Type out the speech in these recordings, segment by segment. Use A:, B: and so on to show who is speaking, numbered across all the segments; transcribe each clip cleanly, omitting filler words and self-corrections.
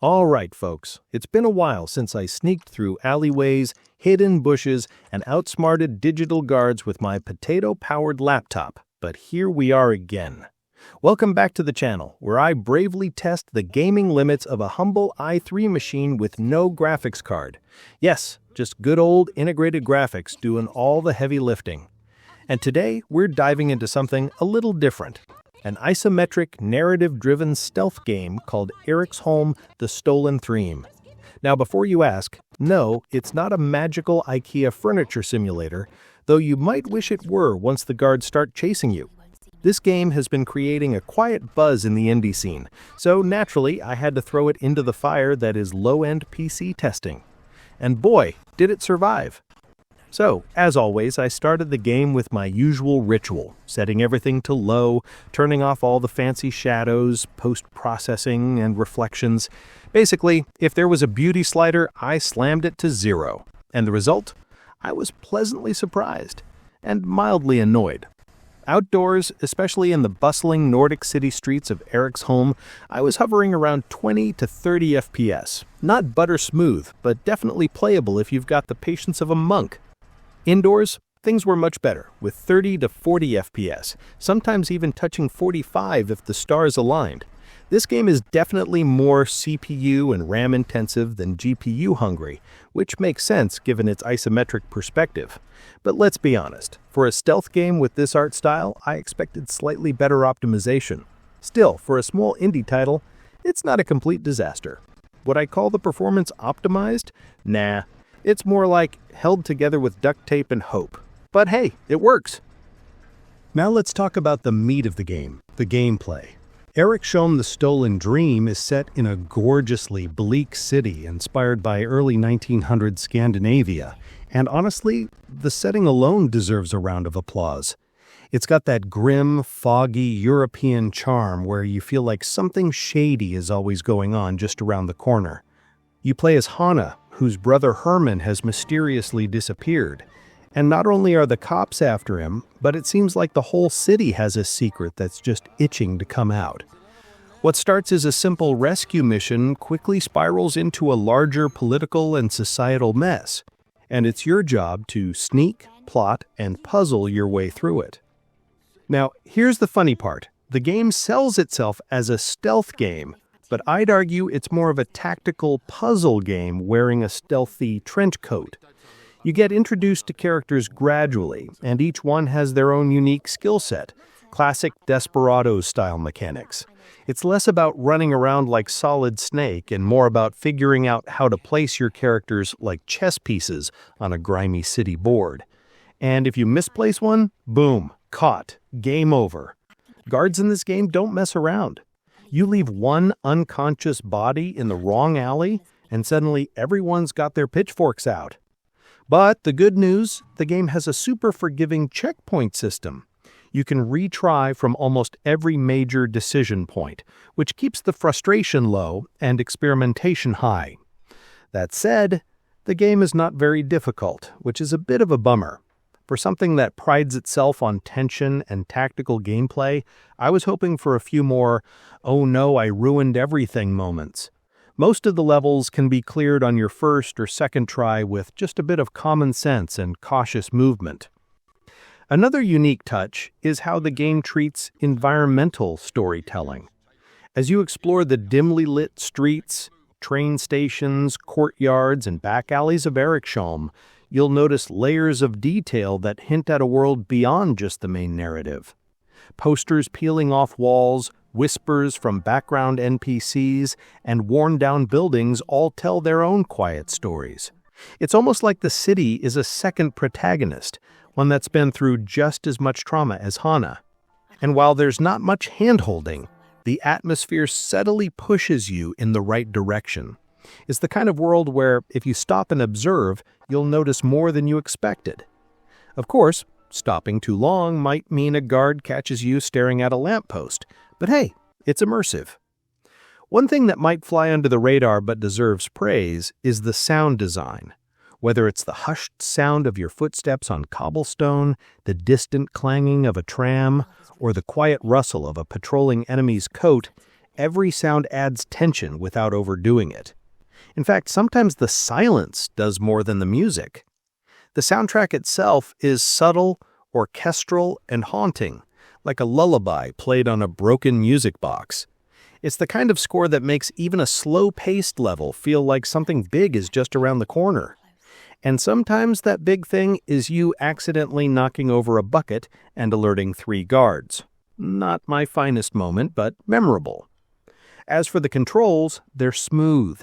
A: All right, folks, it's been a while since I sneaked through alleyways, hidden bushes, and outsmarted digital guards with my potato-powered laptop, but here we are again. Welcome back to the channel, where I bravely test the gaming limits of a humble i3 machine with no graphics card. Yes, just good old integrated graphics doing all the heavy lifting. And today, we're diving into something a little different. An isometric, narrative-driven stealth game called Eriksholm: The Stolen Theme. Now, before you ask, no, it's not a magical IKEA furniture simulator, though you might wish it were once the guards start chasing you. This game has been creating a quiet buzz in the indie scene, so naturally I had to throw it into the fire that is low-end PC testing. And boy, did it survive! So, as always, I started the game with my usual ritual, setting everything to low, turning off all the fancy shadows, post-processing, and reflections. Basically, if there was a beauty slider, I slammed it to 0. And the result? I was pleasantly surprised, and mildly annoyed. Outdoors, especially in the bustling Nordic city streets of Eriksholm, I was hovering around 20 to 30 FPS. Not butter smooth, but definitely playable if you've got the patience of a monk. Indoors, things were much better, with 30 to 40 FPS, sometimes even touching 45 if the stars aligned. This game is definitely more CPU and RAM intensive than GPU hungry, which makes sense given its isometric perspective. But let's be honest, for a stealth game with this art style, I expected slightly better optimization. Still, for a small indie title, it's not a complete disaster. Would I call the performance optimized? Nah. It's more like held together with duct tape and hope. But hey, it works! Now let's talk about the meat of the game, the gameplay. Eriksholm: The Stolen Dream is set in a gorgeously bleak city inspired by early 1900s Scandinavia, and honestly, the setting alone deserves a round of applause. It's got that grim, foggy European charm where you feel like something shady is always going on just around the corner. You play as Hanna, whose brother Herman has mysteriously disappeared. And not only are the cops after him, but it seems like the whole city has a secret that's just itching to come out. What starts as a simple rescue mission quickly spirals into a larger political and societal mess, and it's your job to sneak, plot, and puzzle your way through it. Now, here's the funny part. The game sells itself as a stealth game, but I'd argue it's more of a tactical puzzle game wearing a stealthy trench coat. You get introduced to characters gradually, and each one has their own unique skill set, classic Desperados-style mechanics. It's less about running around like Solid Snake and more about figuring out how to place your characters like chess pieces on a grimy city board. And if you misplace one, boom, caught, game over. Guards in this game don't mess around. You leave one unconscious body in the wrong alley, and suddenly everyone's got their pitchforks out. But the good news, the game has a super forgiving checkpoint system. You can retry from almost every major decision point, which keeps the frustration low and experimentation high. That said, the game is not very difficult, which is a bit of a bummer. For something that prides itself on tension and tactical gameplay, I was hoping for a few more, oh no, I ruined everything moments. Most of the levels can be cleared on your first or second try with just a bit of common sense and cautious movement. Another unique touch is how the game treats environmental storytelling. As you explore the dimly lit streets, train stations, courtyards, and back alleys of Eriksholm, you'll notice layers of detail that hint at a world beyond just the main narrative. Posters peeling off walls, whispers from background NPCs, and worn-down buildings all tell their own quiet stories. It's almost like the city is a second protagonist, one that's been through just as much trauma as Hanna. And while there's not much hand-holding, the atmosphere subtly pushes you in the right direction. It's the kind of world where, if you stop and observe, you'll notice more than you expected. Of course, stopping too long might mean a guard catches you staring at a lamppost, but hey, it's immersive. One thing that might fly under the radar but deserves praise is the sound design. Whether it's the hushed sound of your footsteps on cobblestone, the distant clanging of a tram, or the quiet rustle of a patrolling enemy's coat, every sound adds tension without overdoing it. In fact, sometimes the silence does more than the music. The soundtrack itself is subtle, orchestral, and haunting, like a lullaby played on a broken music box. It's the kind of score that makes even a slow-paced level feel like something big is just around the corner. And sometimes that big thing is you accidentally knocking over a bucket and alerting 3 guards. Not my finest moment, but memorable. As for the controls, they're smooth.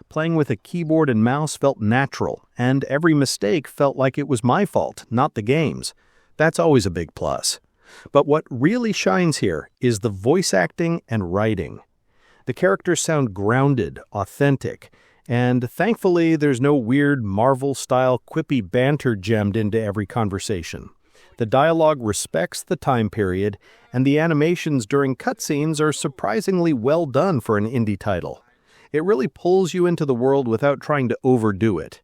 A: Playing with a keyboard and mouse felt natural, and every mistake felt like it was my fault, not the game's. That's always a big plus. But what really shines here is the voice acting and writing. The characters sound grounded, authentic, and thankfully there's no weird Marvel-style quippy banter jammed into every conversation. The dialogue respects the time period, and the animations during cutscenes are surprisingly well done for an indie title. It really pulls you into the world without trying to overdo it.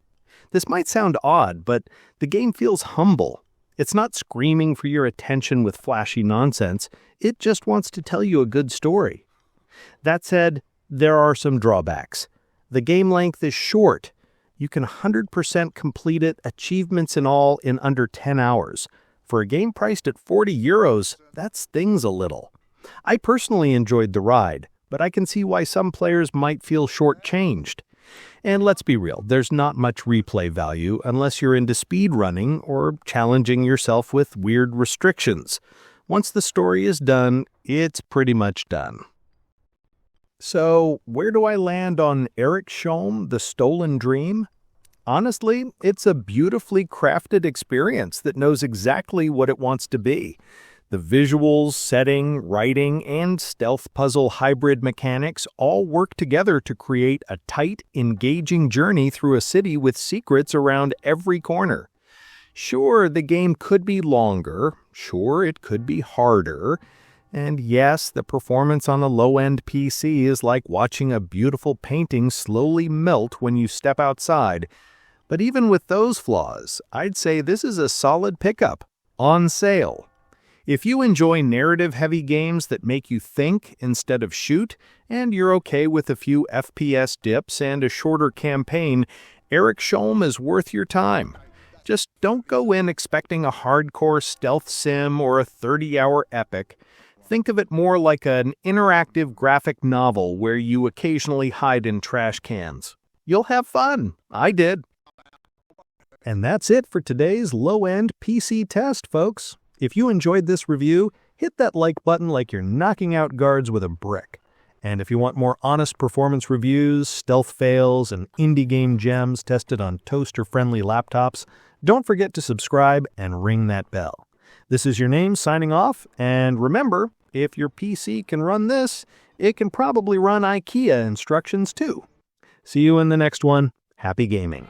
A: This might sound odd, but the game feels humble. It's not screaming for your attention with flashy nonsense. It just wants to tell you a good story. That said, there are some drawbacks. The game length is short. You can 100% complete it, achievements and all, in under 10 hours. For a game priced at €40, that stings a little. I personally enjoyed the ride, but I can see why some players might feel shortchanged. And let's be real, there's not much replay value unless you're into speedrunning or challenging yourself with weird restrictions. Once the story is done, it's pretty much done. So, where do I land on Eriksholm, the Stolen Dream? Honestly, it's a beautifully crafted experience that knows exactly what it wants to be. The visuals, setting, writing, and stealth puzzle hybrid mechanics all work together to create a tight, engaging journey through a city with secrets around every corner. Sure, the game could be longer. Sure, it could be harder. And yes, the performance on a low-end PC is like watching a beautiful painting slowly melt when you step outside. But even with those flaws, I'd say this is a solid pickup. On sale. If you enjoy narrative-heavy games that make you think instead of shoot, and you're okay with a few FPS dips and a shorter campaign, Eriksholm is worth your time. Just don't go in expecting a hardcore stealth sim or a 30-hour epic. Think of it more like an interactive graphic novel where you occasionally hide in trash cans. You'll have fun. I did. And that's it for today's low-end PC test, folks. If you enjoyed this review, hit that like button like you're knocking out guards with a brick. And if you want more honest performance reviews, stealth fails, and indie game gems tested on toaster-friendly laptops, don't forget to subscribe and ring that bell. This is your name signing off, and remember, if your PC can run this, it can probably run IKEA instructions too. See you in the next one. Happy gaming.